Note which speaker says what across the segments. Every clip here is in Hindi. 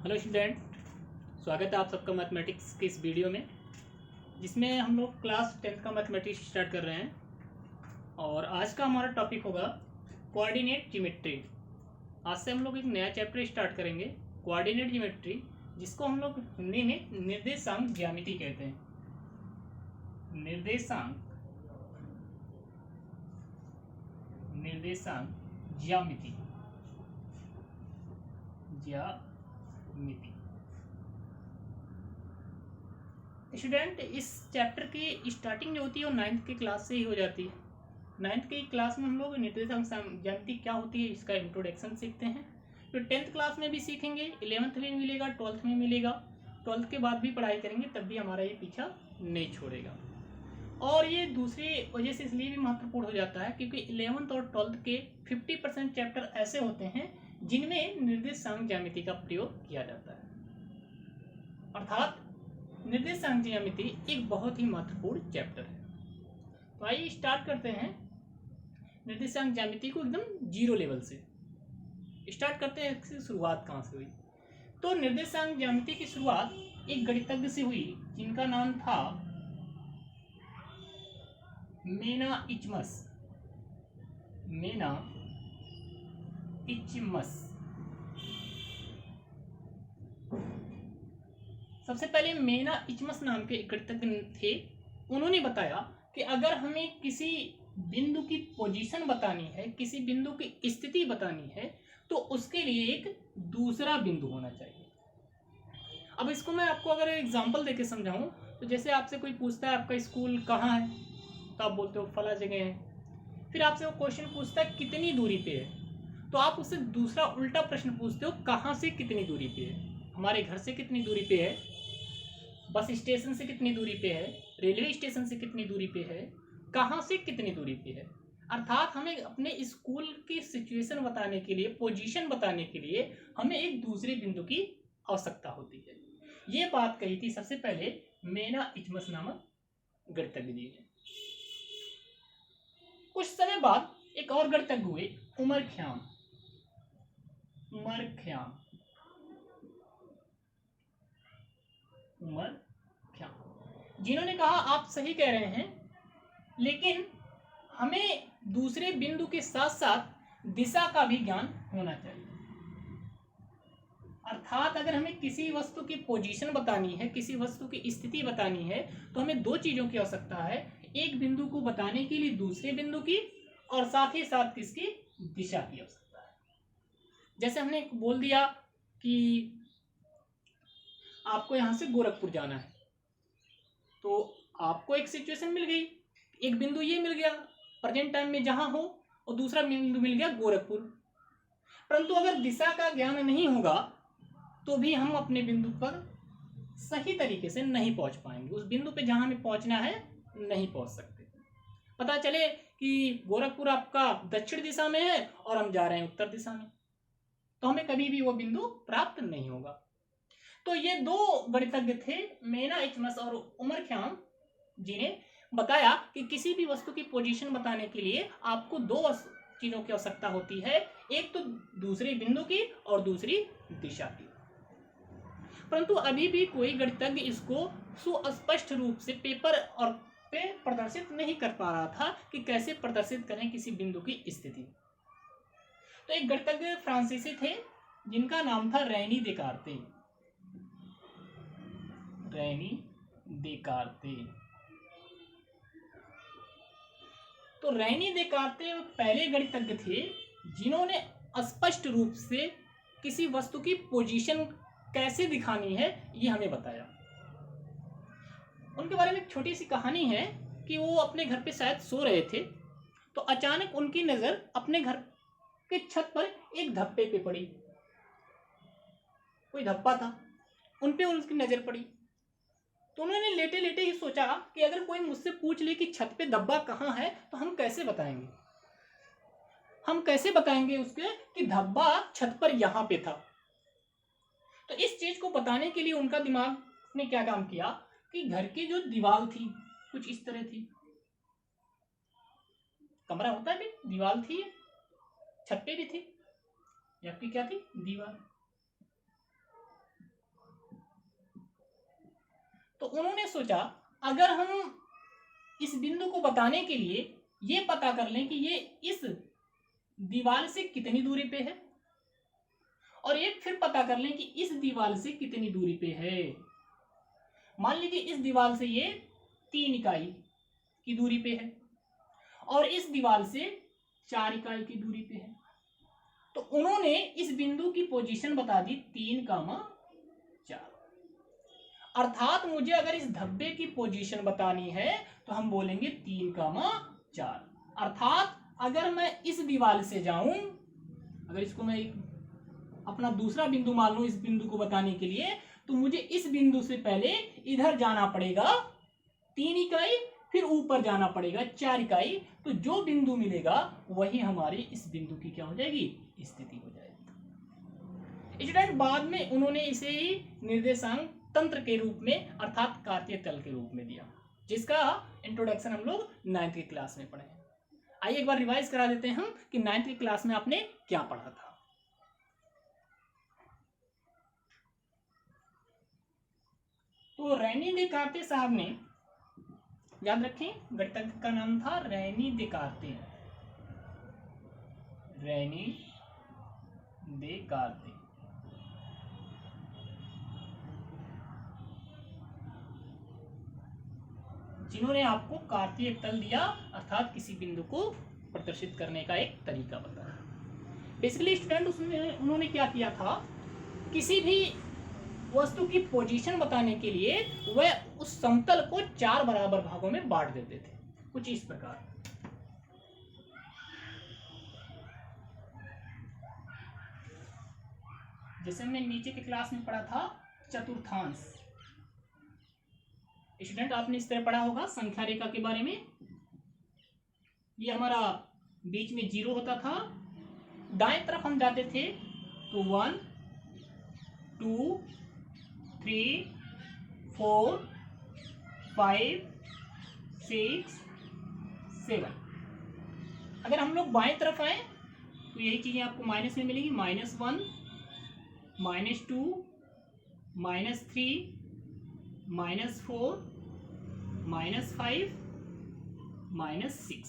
Speaker 1: हेलो स्टूडेंट, स्वागत है आप सबका मैथमेटिक्स के इस वीडियो में, जिसमें हम लोग क्लास 10th का मैथमेटिक्स स्टार्ट कर रहे हैं। और आज का हमारा टॉपिक होगा कोऑर्डिनेट ज्योमेट्री। आज से हम लोग एक नया चैप्टर स्टार्ट करेंगे, कोऑर्डिनेट ज्योमेट्री, जिसको हम लोग हिंदी में निर्देशांक ज्यामिति कहते हैं। निर्देशांक ज्यामिति। स्टूडेंट, इस चैप्टर की स्टार्टिंग जो होती है वो 9th की क्लास से ही हो जाती है। 9th की क्लास में हम लोग निर्देशांक ज्यामिति क्या होती है इसका इंट्रोडक्शन सीखते हैं। फिर 10th क्लास में भी सीखेंगे, 11th में मिलेगा, 12th में मिलेगा, 12th के बाद भी पढ़ाई करेंगे, तब भी हमारा ये पीछा नहीं छोड़ेगा। और ये दूसरी वजह से इसलिए भी महत्वपूर्ण हो जाता है क्योंकि 11th और 12th के 50% चैप्टर ऐसे होते हैं जिनमें निर्देशांक ज्यामिति का प्रयोग किया जाता है। अर्थात निर्देशांक ज्यामिति एक बहुत ही महत्वपूर्ण चैप्टर है। तो आइए स्टार्ट करते हैं निर्देशांक ज्यामिति को एकदम जीरो लेवल से स्टार्ट करते हैं। इसकी शुरुआत कहाँ से हुई? तो निर्देशांक ज्यामिति की शुरुआत एक गणितज्ञ से हुई जिनका नाम था मेना-इचमस। सबसे पहले मेना-इचमस नाम के एक गणितज्ञ थे। उन्होंने बताया कि अगर हमें किसी बिंदु की पोजीशन बतानी है, किसी बिंदु की स्थिति बतानी है, तो उसके लिए एक दूसरा बिंदु होना चाहिए। अब इसको मैं आपको अगर एग्जांपल देके समझाऊं तो जैसे आपसे कोई पूछता है आपका स्कूल कहाँ है, तो आप बोलते हो फला जगह है। फिर आपसे वो क्वेश्चन पूछता है कितनी दूरी पे है, तो आप उससे दूसरा उल्टा प्रश्न पूछते हो कहाँ से कितनी दूरी पे है। हमारे घर से कितनी दूरी पे है, बस स्टेशन से कितनी दूरी पे है, रेलवे स्टेशन से कितनी दूरी पे है, कहाँ से कितनी दूरी पे है। अर्थात हमें अपने स्कूल की सिचुएशन बताने के लिए, पोजीशन बताने के लिए हमें एक दूसरे बिंदु की आवश्यकता होती है। ये बात कही थी सबसे पहले मेना-इचमस नामक गणितज्ञ जी ने। कुछ समय बाद एक और गणितज्ञ हुए, उमर-ख़याम, जिन्होंने कहा आप सही कह रहे हैं, लेकिन हमें दूसरे बिंदु के साथ साथ दिशा का भी ज्ञान होना चाहिए। अर्थात अगर हमें किसी वस्तु की पोजीशन बतानी है, किसी वस्तु की स्थिति बतानी है, तो हमें दो चीजों की आवश्यकता है। एक बिंदु को बताने के लिए दूसरे बिंदु की, और साथ ही साथ किसकी? दिशा की आवश्यकता है। जैसे हमने बोल दिया कि आपको यहां से गोरखपुर जाना है, तो आपको एक सिचुएशन मिल गई, एक बिंदु ये मिल गया प्रेजेंट टाइम में जहां हो, और दूसरा बिंदु मिल गया गोरखपुर। परंतु अगर दिशा का ज्ञान नहीं होगा तो भी हम अपने बिंदु पर सही तरीके से नहीं पहुंच पाएंगे। उस बिंदु पे जहां हमें पहुंचना है नहीं पहुंच सकते। पता चले कि गोरखपुर आपका दक्षिण दिशा में है और हम जा रहे हैं उत्तर दिशा में, तो हमें कभी भी वो बिंदु प्राप्त नहीं होगा। तो ये दो गणितज्ञ थे, मेना-इचमस और उमर-ख़याम, जिन्हें बताया कि किसी भी वस्तु की पोजीशन बताने के लिए आपको दो चीजों की आवश्यकता होती है, एक तो दूसरे बिंदु की और दूसरी दिशा की। परंतु अभी भी कोई गणितज्ञ इसको सुस्पष्ट रूप से पेपर और पे प्रदर्शित नहीं कर पा रहा था कि कैसे प्रदर्शित करें किसी बिंदु की स्थिति। तो एक गणितज्ञ फ्रांसीसी थे जिनका नाम था रेनी देकार्ते। तो रेनी देकार्ते पहले गणितज्ञ थे जिन्होंने स्पष्ट रूप से किसी वस्तु की पोजीशन कैसे दिखानी है ये हमें बताया। उनके बारे में एक छोटी सी कहानी है कि वो अपने घर पे शायद सो रहे थे, तो अचानक उनकी नजर अपने घर के छत पर एक धब्बे पे पड़ी। कोई धब्बा था, उन पे उनकी नजर पड़ी। तो उन्होंने लेटे लेटे ही सोचा कि अगर कोई मुझसे पूछ ले कि छत पे धब्बा कहाँ है, तो हम कैसे बताएंगे उसके कि धब्बा छत पर यहां पे था। तो इस चीज को बताने के लिए उनका दिमाग ने क्या काम किया कि घर की जो दीवार थी कुछ इस तरह थी। कमरा होता है भी, दीवार थी, छत पे भी थी, या आपकी क्या थी? दीवार। तो उन्होंने सोचा अगर हम इस बिंदु को बताने के लिए ये पता कर लें कि ये इस दीवार से कितनी दूरी पे है, और एक फिर पता कर लें कि इस दीवार से कितनी दूरी पे है। मान लीजिए इस दीवार से ये 3 इकाई की दूरी पे है और इस दीवार से 4 इकाई की दूरी पे है। तो उन्होंने इस बिंदु की पोजीशन बता दी 3,4। अर्थात मुझे अगर इस धब्बे की पोजीशन बतानी है तो हम बोलेंगे 3,4। अर्थात अगर मैं इस दीवार से जाऊं, अगर इसको मैं अपना दूसरा बिंदु मान लूं इस बिंदु को बताने के लिए, तो मुझे इस बिंदु से पहले इधर जाना पड़ेगा 3 इकाई, फिर ऊपर जाना पड़ेगा 4 इकाई। तो जो बिंदु मिलेगा वही हमारी इस बिंदु की क्या हो जाएगी, स्थिति हो जाएगी। स्टूडेंट बाद में उन्होंने इसे ही निर्देशांक तंत्र के रूप में अर्थात कार्तीय तल के रूप में दिया, जिसका इंट्रोडक्शन हम लोग 9th की क्लास में पढ़े हैं। आइए एक बार रिवाइज करा देते हैं हम कि 9th की क्लास में आपने क्या पढ़ा था। तो रैनी देकार्ते साहब ने, याद रखें गणितज्ञ का नाम था रैनी देकार्ते, रैनी देकार्ते। जिन्होंने आपको कार्तीय तल दिया, अर्थात किसी बिंदु को प्रदर्शित करने का एक तरीका बताया। बेसिकली स्टूडेंट उसमें उन्होंने क्या किया था, किसी भी वस्तु की पोजीशन बताने के लिए वह उस समतल को 4 बराबर भागों में बांट देते थे, कुछ इस प्रकार। जैसे हमने नीचे की क्लास में पढ़ा था चतुर्थांश। स्टूडेंट आपने इस तरह पढ़ा होगा संख्या रेखा के बारे में। ये हमारा बीच में 0 होता था, दाएं तरफ हम जाते थे तो 1 2 3 4 5 6 7। अगर हम लोग बाएं तरफ आए तो यही चीजें आपको माइनस में मिलेगी, -1 -2 -3 -4 -5 -6।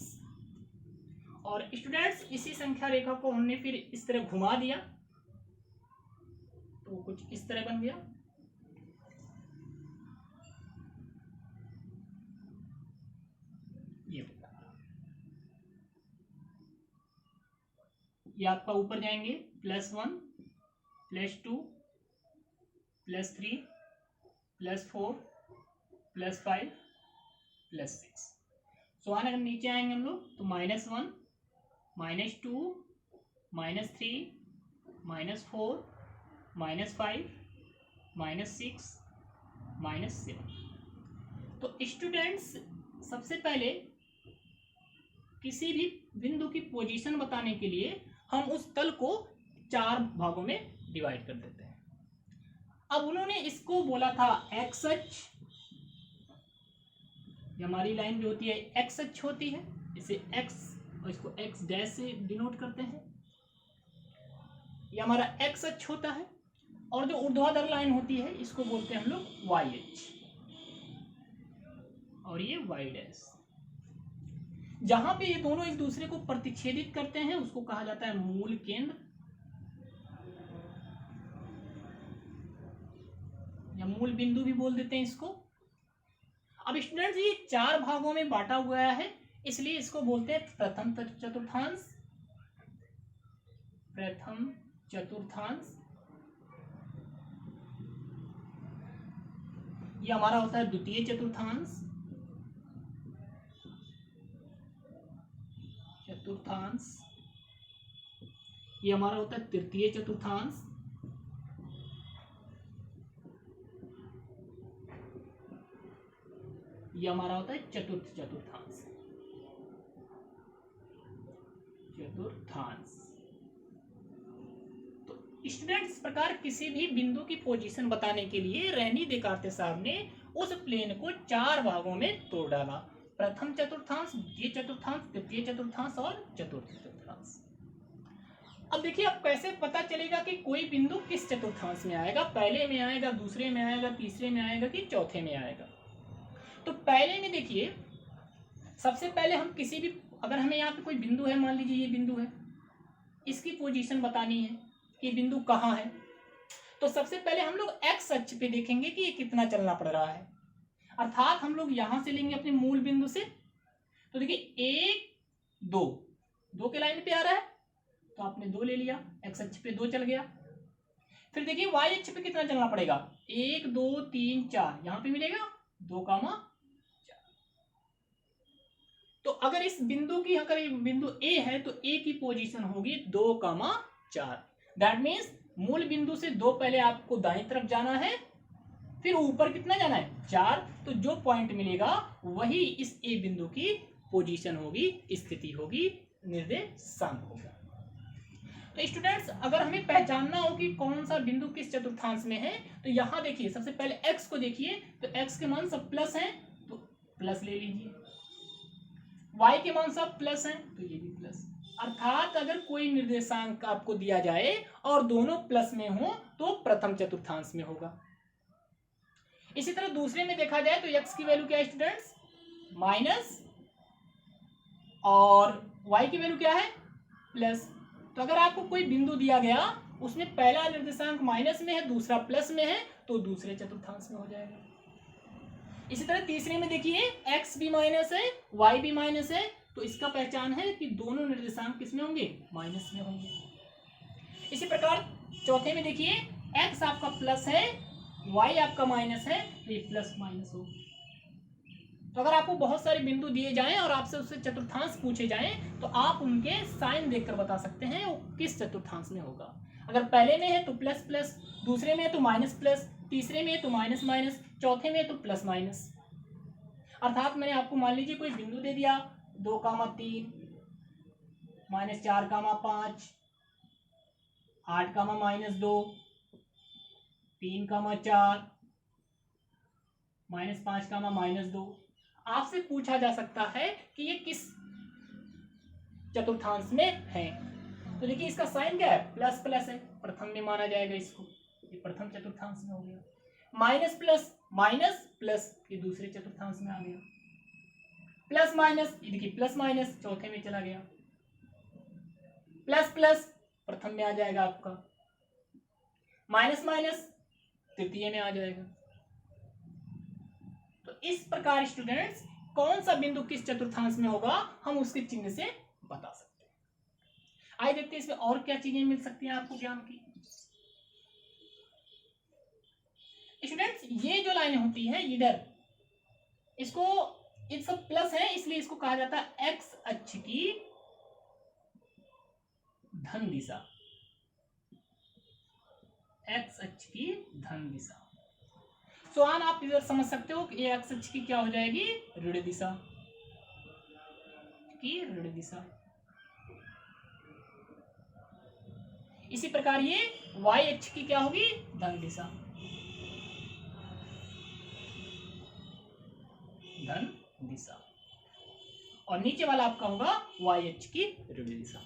Speaker 1: और स्टूडेंट्स इसी संख्या रेखा को हमने फिर इस तरह घुमा दिया तो कुछ इस तरह बन गया। ये आपका ऊपर जाएंगे +1 +2 +3 +4 +5 +6। सो अगर नीचे आएंगे हम लोग तो -1 -2 -3 -4 -5 -6 -7। तो स्टूडेंट्स सबसे पहले किसी भी बिंदु की पोजीशन बताने के लिए हम उस तल को 4 भागों में डिवाइड कर देते हैं। अब उन्होंने इसको बोला था एक्स अक्ष, हमारी लाइन जो होती है एक्स अक्ष होती है, इसे एक्स और इसको एक्स डैश से डिनोट करते हैं। ये हमारा एक्स अक्ष होता है, और जो ऊर्ध्वाधर लाइन होती है इसको बोलते हैं हम लोग वाई अक्ष, और ये वाई डैश। जहां पे ये दोनों एक दूसरे को प्रतिच्छेदित करते हैं उसको कहा जाता है मूल केंद्र या मूल बिंदु भी बोल देते हैं इसको। अब स्टूडेंट्स ये 4 भागों में बांटा हुआ है, इसलिए इसको बोलते हैं प्रथम चतुर्थांश, प्रथम चतुर्थांश। ये हमारा होता है द्वितीय चतुर्थांश, ये हमारा होता है तृतीय चतुर्थांश, ये हमारा होता है चतुर्थ चतुर्थांश। तो स्टूडेंट्स इस प्रकार किसी भी बिंदु की पोजीशन बताने के लिए रैनी देकार्ते साहब ने उस प्लेन को 4 भागों में तोड़ डाला, प्रथम चतुर्थांश, द्वितीय चतुर्थांश, तृतीय चतुर्थांश और चतुर्थ चतुर्थांश। अब देखिए, अब कैसे पता चलेगा कि कोई बिंदु किस चतुर्थांश में आएगा, पहले में आएगा, दूसरे में आएगा, तीसरे में आएगा कि चौथे में आएगा। तो पहले में देखिए, सबसे पहले हम किसी भी, अगर हमें यहाँ पे कोई बिंदु है, मान लीजिए ये बिंदु है, इसकी पोजीशन बतानी है कि बिंदु कहाँ है, तो सबसे पहले हम लोग एक्स अक्ष पे देखेंगे कि ये कितना चलना पड़ रहा है। अर्थात हम लोग यहां से लेंगे अपने मूल बिंदु से, तो देखिए 1 2 के लाइन पे आ रहा है, तो आपने 2 ले लिया, एक्स अक्ष पे 2 चल गया। फिर देखिए वाई अक्ष पे कितना चलना पड़ेगा, 1 2 3 4, यहां पे मिलेगा 2, 4। तो अगर इस बिंदु की, अगर ये बिंदु ए है तो ए की पोजीशन होगी 2, 4। दैट मीन्स मूल बिंदु से 2 पहले आपको दाईं तरफ जाना है, फिर ऊपर कितना जाना है 4। तो जो पॉइंट मिलेगा वही इस ए बिंदु की पोजीशन होगी, स्थिति होगी, निर्देशांक होगा। तो स्टूडेंट्स, अगर हमें पहचानना हो कि कौन सा बिंदु किस चतुर्थांश में है, तो यहां देखिए सबसे पहले एक्स को देखिए, तो एक्स के मान सब प्लस हैं तो प्लस ले लीजिए, वाई के मान सब प्लस हैं तो ये भी प्लस। अर्थात अगर कोई निर्देशांक आपको दिया जाए और दोनों प्लस में हो तो प्रथम चतुर्थांश में होगा। इसी तरह दूसरे में देखा जाए तो x की वैल्यू क्या है स्टूडेंट्स, माइनस, और y की वैल्यू क्या है, प्लस। तो अगर आपको कोई बिंदु दिया गया, उसमें पहला निर्देशांक माइनस में है, दूसरा प्लस में है, तो दूसरे चतुर्थांश में हो जाएगा। इसी तरह तीसरे में देखिए x भी माइनस है, y भी माइनस है, तो इसका पहचान है कि दोनों निर्देशांक किसमें होंगे, माइनस में होंगे। इसी प्रकार चौथे में देखिए x आपका प्लस है, y आपका माइनस है, तो ये प्लस माइनस हो। तो अगर आपको बहुत सारे बिंदु दिए जाएं और आपसे उससे चतुर्थांश पूछे जाएं, तो आप उनके साइन देखकर बता सकते हैं वो किस चतुर्थांश में होगा। अगर पहले में है तो प्लस प्लस, दूसरे में है तो माइनस प्लस, तीसरे में है तो माइनस माइनस, चौथे में है तो प्लस माइनस। अर्थात मैंने आपको मान लीजिए कोई बिंदु दे दिया 2, 3, -4, 5, 8, -2, 3, 4, -5, -2। आपसे पूछा जा सकता है कि ये किस चतुर्थांश में है। तो देखिए इसका साइन क्या है, प्लस प्लस है, प्रथम में माना जाएगा इसको, ये प्रथम चतुर्थांश में हो गया। माइनस प्लस माइनस प्लस, ये दूसरे चतुर्थांश में आ गया। प्लस माइनस, ये देखिए प्लस माइनस चौथे में चला गया। प्लस प्लस प्रथम में आ जाएगा आपका, माइनस माइनस तृतीय में आ जाएगा। तो इस प्रकार स्टूडेंट्स कौन सा बिंदु किस चतुर्थांश में होगा हम उसके चिन्ह से बता सकते हैं। आइए देखते हैं इसमें और क्या चीजें मिल सकती हैं आपको ज्ञान की। स्टूडेंट्स ये जो लाइन होती है इधर, इसको, ये सब प्लस है इसलिए इसको कहा जाता है एक्स अक्ष की धन दिशा, एक्स अक्ष की धन दिशा। सवाल आप इधर समझ सकते हो कि एक्स अक्ष की क्या हो जाएगी, ऋण दिशा की ऋण दिशा। इसी प्रकार ये वाई अक्ष की क्या होगी, धन दिशा, धन दिशा। और नीचे वाला आपका होगा वाई अक्ष की ऋण दिशा।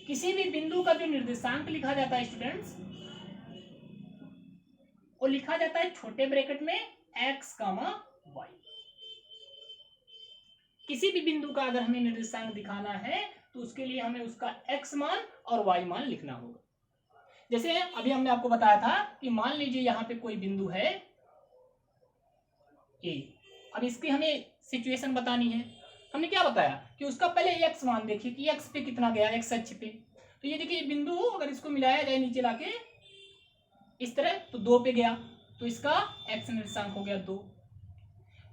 Speaker 1: किसी भी बिंदु का जो निर्देशांक लिखा जाता है स्टूडेंट्स, वो लिखा जाता है छोटे ब्रैकेट में x, y। किसी भी बिंदु का अगर हमें निर्देशांक दिखाना है तो उसके लिए हमें उसका x मान और y मान लिखना होगा। जैसे अभी हमने आपको बताया था कि मान लीजिए यहाँ पे कोई बिंदु है a, अब इसकी हमें सिचुएशन बतानी है। हमने क्या बताया कि उसका पहले x मान देखिए कि x पे कितना गया, x अक्ष पे। तो ये देखिए बिंदु अगर इसको मिलाया जाए नीचे लाके इस तरह, तो 2 पे गया, तो इसका x निर्देशांक हो गया 2।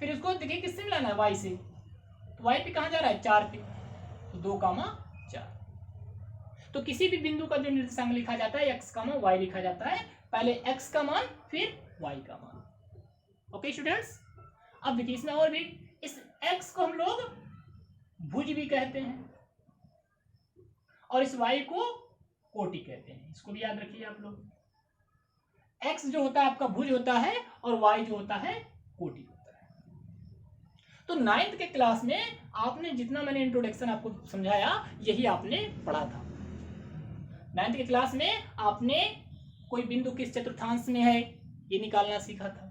Speaker 1: फिर इसको देखिए किससे मिलाना है, y से, तो y पे कहाँ जा रहा है, 4 पे, तो 2, 4। तो किसी भी बिंदु का जो निर्देशांक लिखा जाता है x, y लिखा जाता है, पहले x का मान फिर y का मान। ओके स्टूडेंट्स, अब देखिए इसमें और भी, इस x को हम लोग भुज भी कहते हैं और इस y को कोटि कहते हैं, इसको भी याद रखिए आप लोग। x जो होता है आपका भुज होता है और y जो होता है कोटि होता है। तो 9th के क्लास में आपने जितना मैंने इंट्रोडक्शन आपको समझाया यही आपने पढ़ा था। 9th की क्लास में आपने कोई बिंदु किस चतुर्थांश में है ये निकालना सीखा था,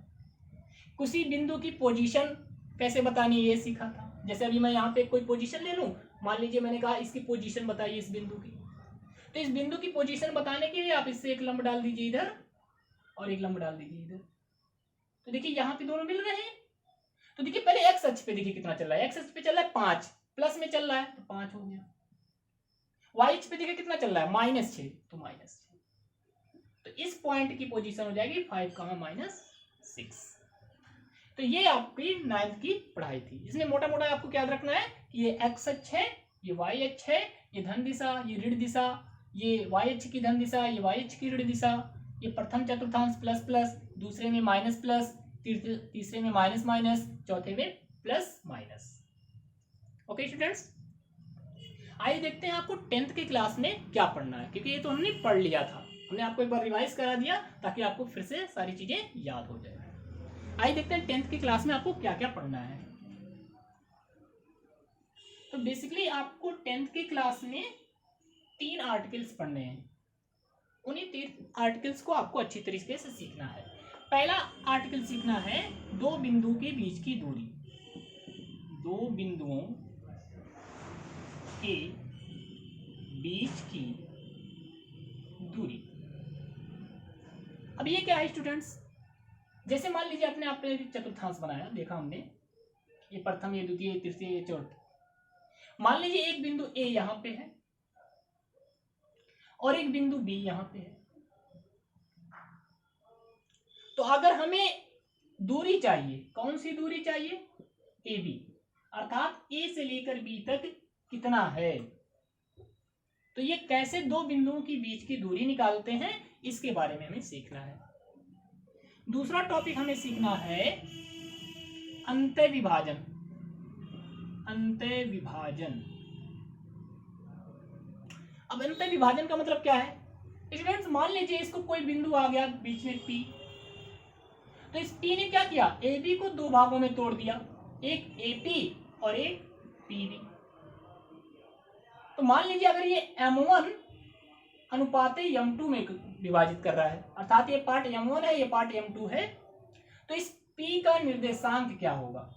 Speaker 1: किसी बिंदु की पोजीशन कैसे बतानी ये सीखा था। जैसे अभी मैं यहाँ पे कोई पोजीशन ले लूँ, मान लीजिए मैंने कहा इसकी पोजीशन बताइए इस बिंदु की, तो इस बिंदु की पोजीशन बताने के लिए आप इससे एक लंब डाल दीजिए इधर और एक लंब डाल दीजिए इधर। तो देखिए यहाँ पे दोनों मिल रहे हैं। तो देखिए पहले एक्स अक्ष पे देखिए कितना चल रहा है, एक्स अक्ष पे चल रहा है 5, प्लस में चल रहा है तो 5 हो गया। वाई अक्ष पे देखिए कितना चल रहा है -6, तो -6। तो इस पॉइंट की पोजीशन हो जाएगी 5, -6। तो ये आपकी 9th की पढ़ाई थी। इसमें मोटा मोटा आपको क्या याद रखना है कि ये एक्स अक्ष है, ये वाई अक्ष है, ये धन दिशा, ये ऋण दिशा, ये वाई अक्ष की धन दिशा, ये वाई अक्ष की ऋण दिशा, ये प्रथम चतुर्थांश प्लस प्लस, दूसरे में माइनस प्लस, तीसरे में माइनस माइनस, चौथे में प्लस माइनस। ओके स्टूडेंट्स, आइए देखते हैं आपको 10th की क्लास में क्या पढ़ना है, क्योंकि ये तो हमने पढ़ लिया था, हमने आपको एक बार रिवाइज करा दिया ताकि आपको फिर से सारी चीजें याद हो जाए। आइए देखते हैं 10th की क्लास में आपको क्या क्या पढ़ना है। तो बेसिकली आपको 10th की क्लास में 3 आर्टिकल्स पढ़ने हैं। उन्हीं 3 आर्टिकल्स को आपको अच्छी तरीके से सीखना है। पहला आर्टिकल सीखना है दो बिंदु के बीच की दूरी, दो बिंदुओं के बीच की दूरी। अब ये क्या है स्टूडेंट्स, जैसे मान लीजिए आपने चतुर्थांश बनाया, देखा हमने ये प्रथम, ये द्वितीय, ये तृतीय, ये चौथ। मान लीजिए एक बिंदु ए यहां पे है और एक बिंदु बी यहां पे है। तो अगर हमें दूरी चाहिए, कौन सी दूरी चाहिए, ए बी, अर्थात ए से लेकर बी तक कितना है, तो ये कैसे दो बिंदुओं के बीच की दूरी निकालते हैं इसके बारे में हमें सीखना है। दूसरा टॉपिक हमें सीखना है अंतः विभाजन। अंतः विभाजन, अब अंतः विभाजन का मतलब क्या है स्टूडेंट्स, मान लीजिए इसको कोई बिंदु आ गया बीच में पी, तो इस पी ने क्या किया, ए बी को दो भागों में तोड़ दिया, एक ए पी और एक पी बी। तो मान लीजिए अगर ये M1 अनुपात M2 में विभाजित कर रहा है, अर्थात ये पार्ट M1 है, ये पार्ट M2 है, तो इस P का निर्देशांक क्या होगा,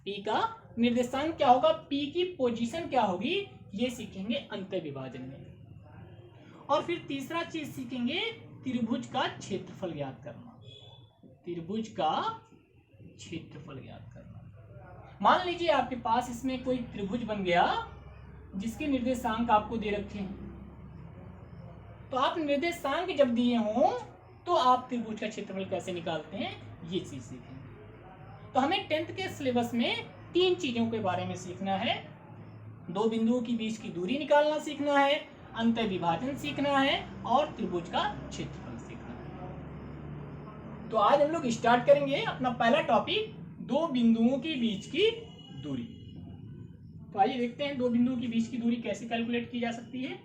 Speaker 1: P का निर्देशांक क्या होगा, P की पोजीशन क्या होगी, ये सीखेंगे अंतः विभाजन में। और फिर तीसरा चीज सीखेंगे त्रिभुज का क्षेत्रफल ज्ञात करना, त्रिभुज का क्षेत्रफल ज्ञात करना। मान लीजिए आपके पास इसमें कोई त्रिभुज बन गया जिसके निर्देशांक आपको दे रखे हैं, तो आप निर्देशांक जब दिए हों तो आप त्रिभुज का क्षेत्रफल कैसे निकालते हैं ये चीज सीखेंगे। तो हमें 10th के सिलेबस में 3 चीजों के बारे में सीखना है, दो बिंदुओं के बीच की दूरी निकालना सीखना है, अंतः विभाजन सीखना है और त्रिभुज का क्षेत्रफल सीखना है। तो आज हम लोग स्टार्ट करेंगे अपना पहला टॉपिक, दो बिंदुओं के बीच की दूरी। तो आइए देखते हैं दो बिंदुओं के बीच की दूरी कैसे कैलकुलेट की जा सकती है।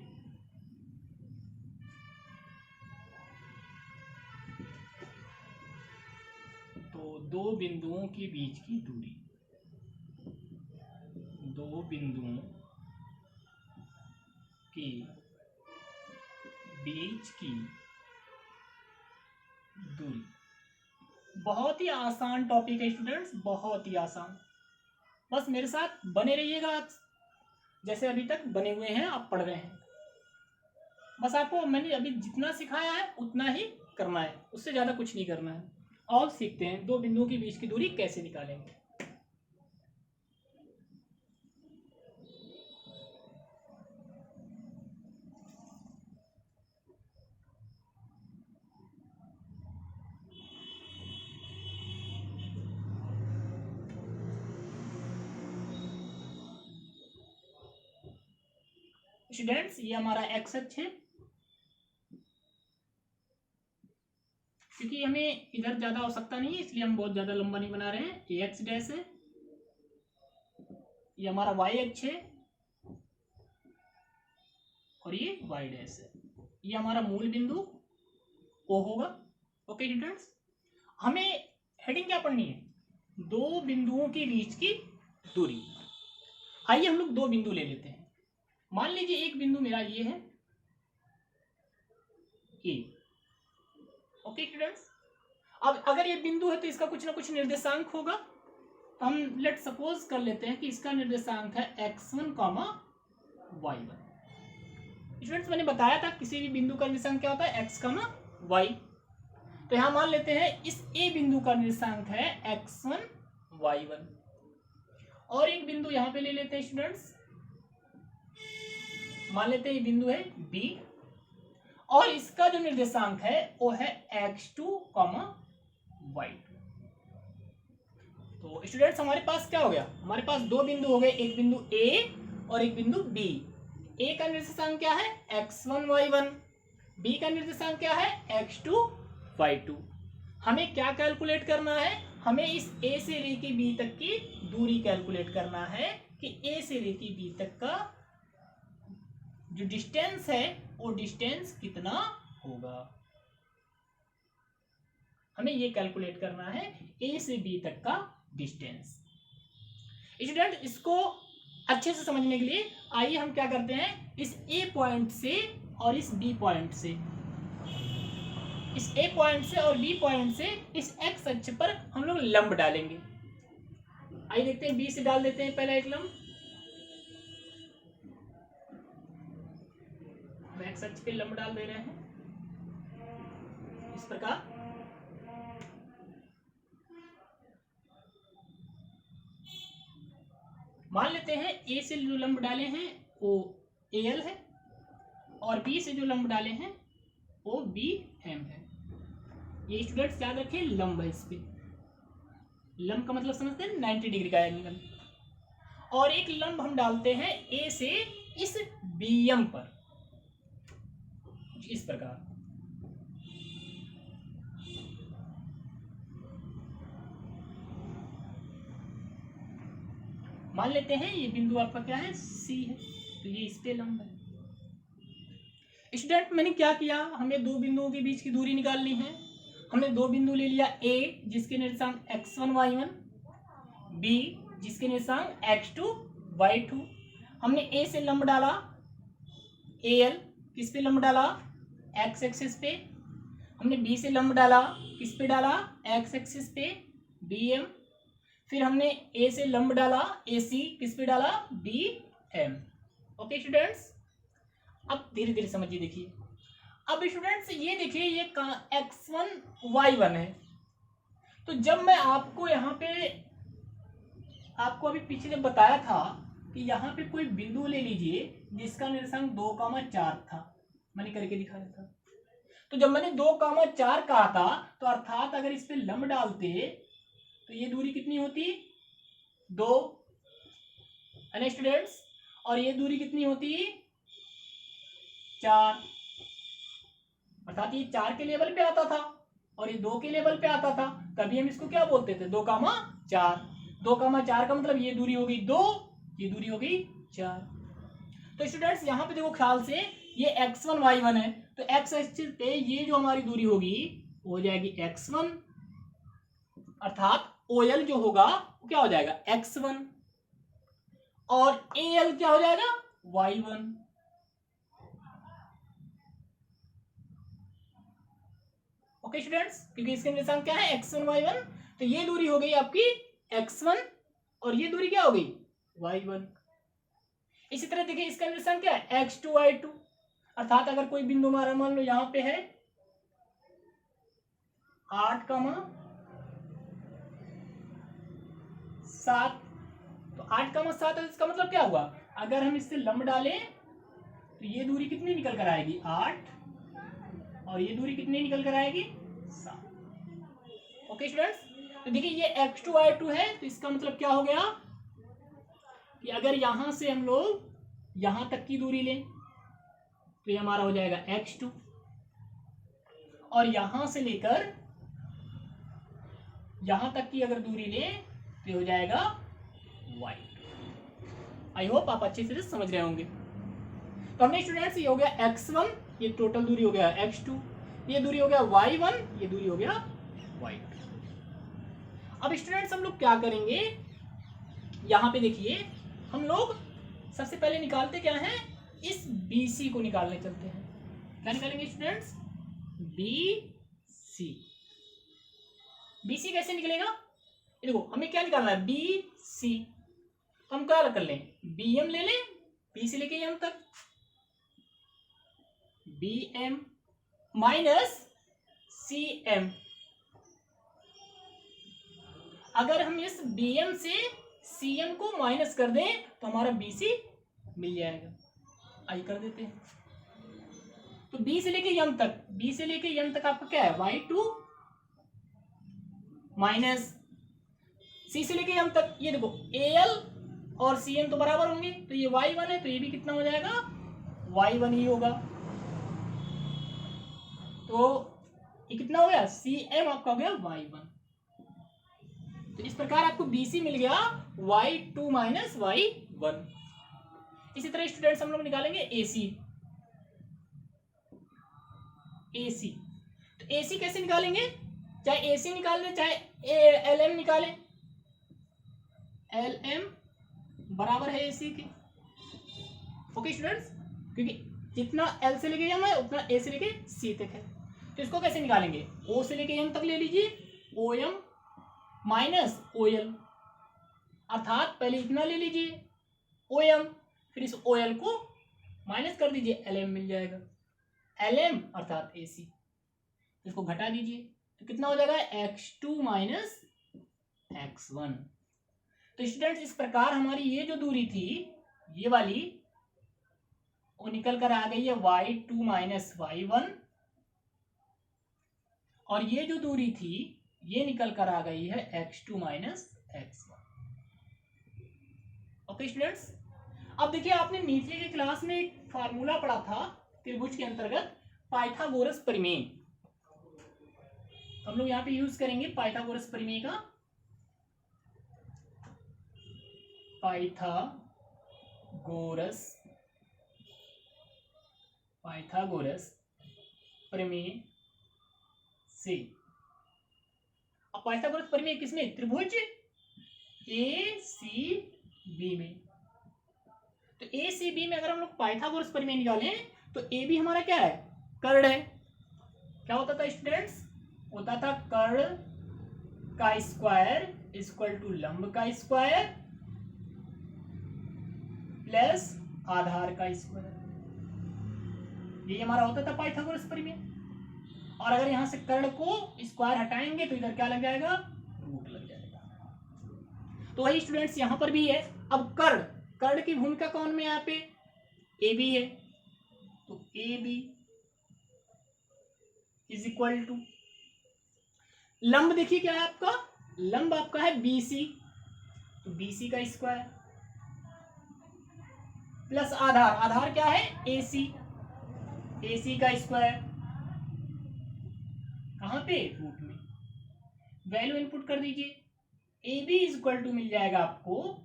Speaker 1: तो दो बिंदुओं के बीच की दूरी, दो बिंदुओं के बीच की दूरी, बहुत ही आसान टॉपिक है स्टूडेंट्स, बहुत ही आसान। बस मेरे साथ बने रहिएगा, जैसे अभी तक बने हुए हैं, आप पढ़ रहे हैं। बस आपको मैंने अभी जितना सिखाया है उतना ही करना है, उससे ज्यादा कुछ नहीं करना है। और सीखते हैं दो बिंदुओं के बीच की दूरी कैसे निकालेंगे। स्टूडेंट्स ये हमारा एक्स अक्ष है, क्योंकि हमें इधर ज्यादा आवश्यकता नहीं है इसलिए हम बहुत ज्यादा लंबा नहीं बना रहे हैं। ये एक्स डैश है, ये हमारा वाई अक्ष है और ये वाई डैश है, ये हमारा मूल बिंदु ओ होगा। ओके स्टूडेंट्स, हमें हेडिंग क्या पढ़नी है, दो बिंदुओं के बीच की दूरी। आइए हम लोग दो बिंदु ले लेते हैं। मान लीजिए एक बिंदु मेरा ये है ए। ओके स्टूडेंट्स, अब अगर ये बिंदु है तो इसका कुछ ना कुछ निर्देशांक होगा। तो हम लेट सपोज कर लेते हैं कि इसका निर्देशांक है x1, y1। स्टूडेंट्स मैंने बताया था किसी भी बिंदु का निर्देशांक क्या होता है, x, y। तो यहां मान लेते हैं इस ए बिंदु का निर्देशांक है x1, y1। और एक बिंदु यहां पे ले लेते हैं स्टूडेंट्स, मान लेते हैं ये बिंदु है B, और इसका जो निर्देशांक है वो है x2, y2। तो स्टूडेंट्स हमारे पास क्या हो गया, हमारे पास दो बिंदु हो गए, एक बिंदु A और एक बिंदु B। A का निर्देशांक क्या है x1, y1, B का निर्देशांक क्या है x2, y2। हमें क्या कैलकुलेट करना है, हमें इस A से लेके B तक की दूरी कैलकुलेट करना है कि A से लेके B तक का जो डिस्टेंस है वो डिस्टेंस कितना होगा। हमें ये कैलकुलेट करना है A से B तक का डिस्टेंस। स्टूडेंट इसको अच्छे से समझने के लिए आइए हम क्या करते हैं, इस A पॉइंट से और इस B पॉइंट से, इस A पॉइंट से और B पॉइंट से इस x अक्ष पर हम लोग लंब डालेंगे। आइए देखते हैं, B से डाल देते हैं पहला एक लंब, x अक्ष पे लंब डाल दे रहे हैं इस प्रकार। मान लेते हैं A से जो लंब डाले हैं वो AL है और B से जो लंब डाले हैं वो BM है। ये स्टूडेंट्स याद रखें, लंब है, इस पे लंब का मतलब समझते हैं 90 डिग्री का एंगल। और एक लंब हम डालते हैं A से इस BM पर इस प्रकार। मान लेते हैं ये बिंदु आपका क्या है C है, तो ये इस पे लंब है। स्टूडेंट मैंने क्या किया, हमें दो बिंदुओं के बीच की दूरी निकालनी है। हमने दो बिंदु ले लिया, A जिसके निर्देशांक x1, y1, B जिसके निर्देशांक x2, y2। हमने A से लंब डाला AL, किस पे लंब डाला, x एक्सिस पे। हमने B से लंब डाला, किस पे डाला, x एक्सिस पे, BM। फिर हमने A से लंब डाला AC, किस पे डाला, BM। ओके स्टूडेंट्स, अब धीरे धीरे समझिए। देखिए अब स्टूडेंट्स ये देखिए, ये x1, y1 है। तो जब मैं आपको यहाँ पे आपको अभी पिछले बताया था कि यहाँ पे कोई बिंदु ले लीजिए जिसका निर्देशांक 2,4 था, मैंने करके दिखाया था। तो जब मैंने 2,4 कहा था तो अर्थात अगर इस पे लंब डालते तो ये दूरी कितनी होती, 2 है ना स्टूडेंट्स, और ये दूरी कितनी होती, 4। अर्थात ये 4 के लेवल पे आता था और ये 2 के लेवल पे आता था, तभी हम इसको क्या बोलते थे, 2,4। 2,4 का मतलब ये दूरी हो गई 2, ये दूरी हो गई 4। तो स्टूडेंट्स यहाँ पे देखो ख्याल से, ये x1, y1 है, तो x एक्सिस पे ये जो हमारी दूरी होगी वो हो जाएगी x1, अर्थात OL जो होगा वो क्या हो जाएगा x1, और AL क्या हो जाएगा y1। ओके स्टूडेंट्स, क्योंकि इसके निर्देशांक क्या है x1, y1, तो ये दूरी हो गई आपकी x1 और ये दूरी क्या हो गई y1। इसी तरह देखिए इसका निर्देशांक क्या है x2, y2, अर्थात अगर कोई बिंदु हमारा मान लो यहाँ पे है 8, 7, तो 8, 7 है, इसका मतलब क्या हुआ, अगर हम इससे लंब डालें तो ये दूरी कितनी निकल कर आएगी 8, और ये दूरी कितनी निकल कर आएगी 7। ओके स्टूडेंट्स, तो देखिए ये x2, y2 है, तो इसका मतलब क्या हो गया कि अगर यहां से हम लोग यहां तक की दूरी लें तो ये हमारा हो जाएगा x2, और यहां से लेकर यहां तक की अगर दूरी लें तो ये हो जाएगा y2। आई होप आप अच्छे से समझ रहे होंगे। तो हमने स्टूडेंट्स ये हो गया x1, ये टोटल दूरी हो गया x2, ये दूरी हो गया y1, ये दूरी हो गया y2। अब स्टूडेंट्स हम लोग क्या करेंगे, यहाँ पे देखिए हम लोग सबसे पहले निकालते क्या है, इस BC को निकालने चलते हैं। क्या निकालेंगे स्टूडेंट्स, BC। BC कैसे निकलेगा? ये देखो हमें क्या निकालना है, BC। हम क्या कर लें, BM ले लें, B से लेके M तक, BM माइनस CM। अगर हम इस BM से CM को माइनस कर दें तो हमारा BC मिल जाएगा। आई कर देते हैं। तो B से लेके M तक, B से लेके M तक आपका क्या है, Y2 माइनस C से लेके M तक, ये देखो AL और CM तो बराबर होंगे, तो ये Y1 है, तो ये भी कितना हो जाएगा, Y1 ही होगा। तो ये कितना हो गया, CM आपका हो गया Y1। तो इस प्रकार आपको BC मिल गया Y2 माइनस Y1। इसी तरह स्टूडेंट्स हम लोग निकालेंगे AC। तो AC कैसे निकालेंगे, चाहे AC निकाल लें चाहे LM निकालें, LM बराबर है AC के। ओके स्टूडेंट्स, क्योंकि जितना L से लेके M है उतना A से लेके C तक है। तो इसको कैसे निकालेंगे, O से लेके M तक ले लीजिए, OM माइनस OL, अर्थात पहले इतना ले लीजिए OM, फिर इस OL को माइनस कर दीजिए, LM मिल जाएगा, LM अर्थात AC। इसको घटा दीजिए तो कितना हो जाएगा, X2 माइनस X1। तो स्टूडेंट्स इस प्रकार हमारी ये जो दूरी थी, ये वाली, वो निकल कर आ गई है Y2 माइनस Y1, और ये जो दूरी थी ये निकल कर आ गई है X2 minus X1। Okay students, अब देखिए आपने नीचे की क्लास में एक फार्मूला पढ़ा था त्रिभुज के अंतर्गत, पाइथागोरस प्रमेय। हम लोग यहाँ पे यूज करेंगे पाइथागोरस प्रमेय का। पाइथागोरस प्रमेय से, अब पाइथागोरस प्रमेय किसमें, त्रिभुज ACB में। तो ACB में अगर हम लोग पाइथागोरस प्रमेय निकालें तो AB हमारा क्या है, कर्ण है। क्या होता था स्टूडेंट्स, होता था कर्ण का स्क्वायर इक्वल टू लंब का स्क्वायर प्लस आधार का स्क्वायर, ये हमारा होता था पाइथागोरस प्रमेय। और अगर यहां से कर्ण को स्क्वायर हटाएंगे तो इधर क्या लग जाएगा, रूट लग जाएगा। तो वही स्टूडेंट्स यहां पर भी है। अब कर्ण की भूमिका कौन में यहाँ पे, AB है, तो AB इज इक्वल टू, लंब देखिए क्या है आपका, लंब आपका है BC, तो BC का स्क्वायर प्लस आधार क्या है AC का स्क्वायर, कहां पे, रूट में। वैल्यू इनपुट कर दीजिए, AB इज इक्वल टू मिल जाएगा आपको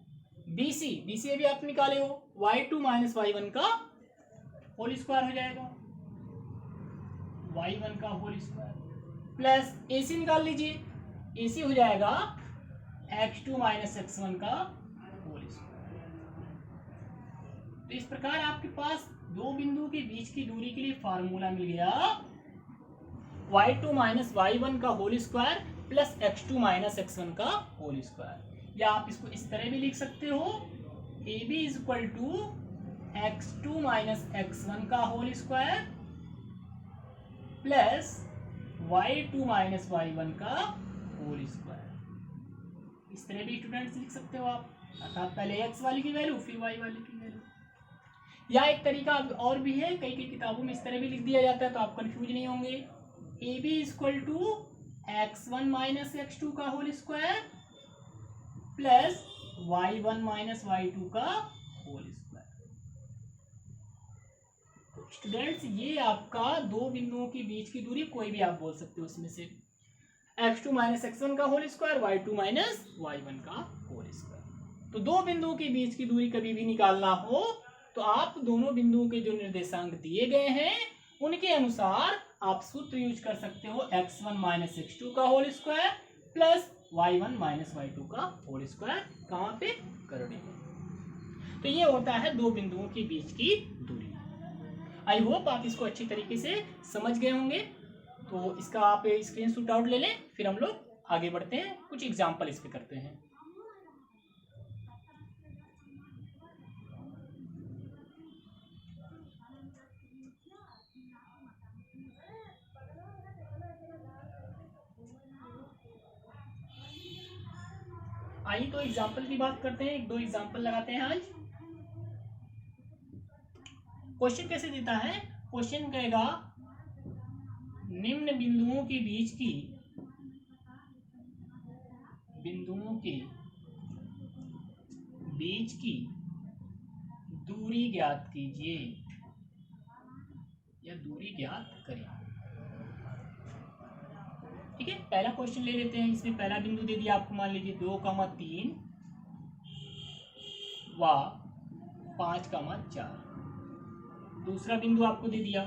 Speaker 1: BC अभी आप निकाले हो, Y2 माइनस Y1 का होल स्क्वायर हो जाएगा, Y1 का होल स्क्वायर प्लस AC निकाल लीजिए, AC हो जाएगा X2 माइनस X1 का होल स्क्वायर। तो इस प्रकार आपके पास दो बिंदु के बीच की दूरी के लिए फार्मूला मिल गया, Y2 माइनस Y1 का whole square plus X2 minus X1 का होल स्क्वायर। या आप इसको इस तरह भी लिख सकते हो, AB is equal to X2 minus X1 का whole square plus Y2 minus Y1 का होल स्क्वायर। इस तरह भी स्टूडेंट्स लिख सकते हो आप, अर्थात पहले x वाली की वैल्यू फिर y वाली की वैल्यू। या एक तरीका और भी है, कई किताबों में इस तरह भी लिख दिया जाता है, तो आप कंफ्यूज नहीं होंगे। AB is equal to X1 minus X2 का whole square plus Y1 minus Y2 का होल स्क्वायर। स्टूडेंट्स ये आपका दो बिंदुओं के बीच की दूरी, कोई भी आप बोल सकते हो उसमें से, X2 माइनस X1 का whole square, Y2 minus Y1 का होल स्क्वायर। तो दो बिंदुओं के बीच की दूरी कभी भी निकालना हो तो आप दोनों बिंदुओं के जो निर्देशांक दिए गए हैं उनके अनुसार आप सूत्र यूज कर सकते हो, X1 माइनस X2 का whole square plus Y1 minus Y2 का होल स्क्वायर, कहाँ पे, कर्ण में। तो ये होता है दो बिंदुओं के बीच की दूरी। आई होप आप इसको अच्छी तरीके से समझ गए होंगे। तो इसका आप स्क्रीनशॉट आउट ले लें, फिर हम लोग आगे बढ़ते हैं, कुछ एग्जाम्पल इस पे करते हैं। आइए तो एग्जाम्पल की बात करते हैं, एक दो एग्जाम्पल लगाते हैं आज। क्वेश्चन कैसे देता है, क्वेश्चन कहेगा निम्न बिंदुओं के बीच की दूरी ज्ञात कीजिए या दूरी ज्ञात करें। ठीक है, पहला क्वेश्चन ले लेते हैं। इसमें पहला बिंदु दे दिया आपको, मान लीजिए 2,3 व 5,4। दूसरा बिंदु आपको दे दिया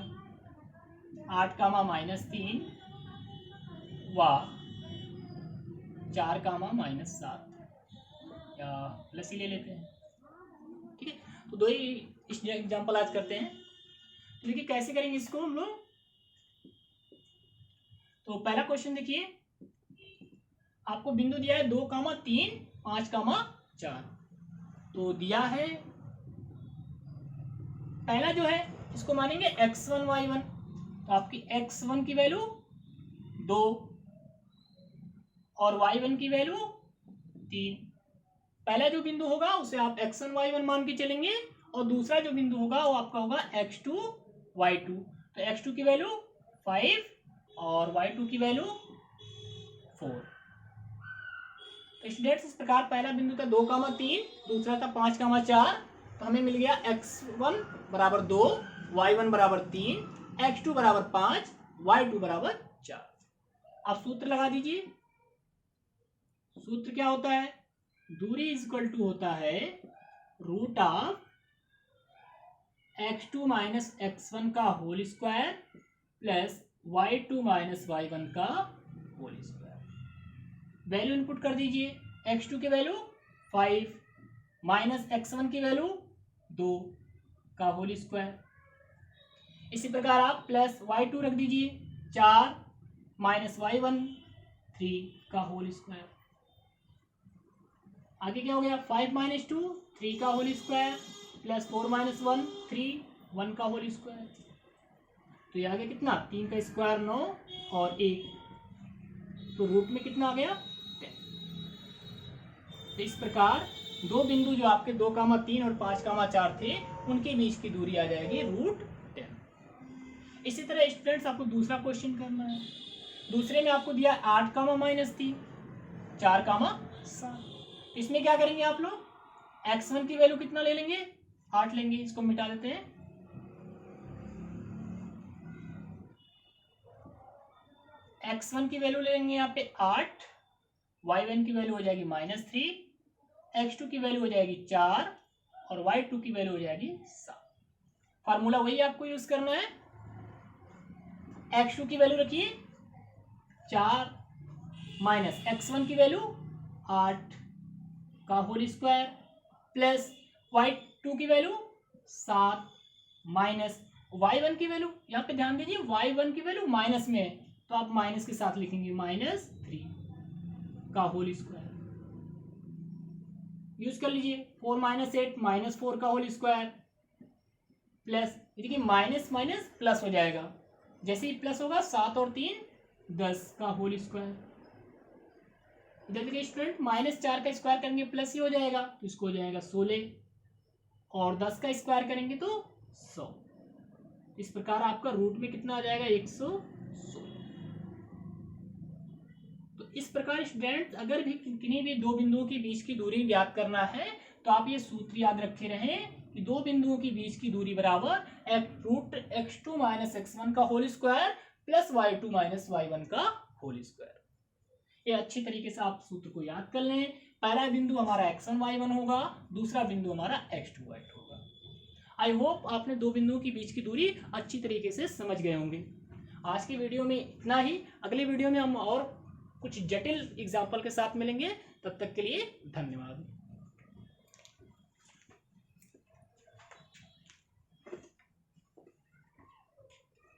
Speaker 1: 8,-3 व 4,-7, या प्लस ही ले लेते हैं। ठीक है, तो दो ही एग्जाम्पल आज करते हैं। तो देखिए कैसे करेंगे इसको हम लोग। तो पहला क्वेश्चन देखिए, आपको बिंदु दिया है 2,3 5,4। तो दिया है पहला जो है इसको मानेंगे x1 y1। तो आपकी x1 की वैल्यू 2 और y1 की वैल्यू 3। पहला जो बिंदु होगा उसे आप x1 y1 मान के चलेंगे, और दूसरा जो बिंदु होगा वो आपका होगा x2 y2। तो x2 की वैल्यू 5 और y2 की वैल्यू 4। तो स्टूडेंट्स इस प्रकार पहला बिंदु था 2,3, दूसरा था 5,4। तो हमें मिल गया x1 बराबर 2, y1 बराबर 3, x2 बराबर 5, y2 बराबर 4। आप सूत्र लगा दीजिए। सूत्र क्या होता है, दूरी इज इक्वल टू होता है root of x2 minus x1 का whole square plus y2 minus y1 का होल स्क्वायर। वैल्यू इनपुट कर दीजिए, x2 की वैल्यू 5 माइनस x1 की वैल्यू 2 का होल स्क्वायर। इसी प्रकार आप प्लस y2 रख दीजिए 4 माइनस y1 3 का होल स्क्वायर। आगे क्या हो गया, 5 माइनस 2 3 का होल स्क्वायर प्लस 4 माइनस 1 3 1 का होल स्क्वायर। तो ये आ गया कितना, 3 का स्क्वायर 9 और 1, तो रूट में कितना आ गया 10। तो इस प्रकार दो बिंदु जो आपके 2,3 और 5,4 थे उनके बीच की दूरी आ जाएगी रूट 10। इसी तरह स्टूडेंट्स आपको दूसरा क्वेश्चन करना है। दूसरे में आपको दिया 8,-3 4,7। इसमें क्या करेंगे आप लोग, x1 की वैल्यू कितना ले लेंगे, 8 लेंगे। इसको मिटा देते हैं। x1 की वैल्यू ले लेंगे यहाँ पे 8, y1 की वैल्यू हो जाएगी -3, x2 की वैल्यू हो जाएगी 4 और y2 की वैल्यू हो जाएगी 7। फार्मूला वही आपको यूज करना है। x2 की वैल्यू रखिए 4 माइनस x1 की वैल्यू 8 का होल स्क्वायर प्लस y2 की वैल्यू 7 माइनस y1 की वैल्यू, यहाँ पे ध्यान दीजिए y1 की वैल्यू माइनस में है तो आप माइनस के साथ लिखेंगे -3 का होल स्क्वायर। यूज कर लीजिए 4 माइनस 8 -4 का होल स्क्वायर प्लस, देखिए माइनस माइनस प्लस हो जाएगा, जैसे ही प्लस होगा 7 और 3 10 का होल स्क्वायर। इधर देखिए स्टूडेंट -4 का स्क्वायर करेंगे प्लस ही हो जाएगा, तो इसको हो जाएगा 16 और 10 का स्क्वायर करेंगे तो 100। इस प्रकार आपका रूट में कितना आ जाएगा 116। तो इस प्रकार स्टूडेंट अगर भी किन्हीं भी दो बिंदुओं के बीच की दूरी ज्ञात करना है तो आप ये सूत्र याद रखे रहें कि दो बिंदुओं के बीच की दूरी बराबर रूट x2 माइनस x1 का whole square plus y2 minus y1 का होल स्क्वायर। ये अच्छी तरीके से आप सूत्र को याद कर लें। पहला बिंदु हमारा x1 y1 होगा, दूसरा बिंदु हमारा x2 y2 होगा। आई होप आपने दो बिंदुओं के बीच की दूरी अच्छी तरीके से समझ गए होंगे। आज की वीडियो में इतना ही। अगली वीडियो में हम और कुछ जटिल एग्जाम्पल के साथ मिलेंगे। तब तक के लिए धन्यवाद।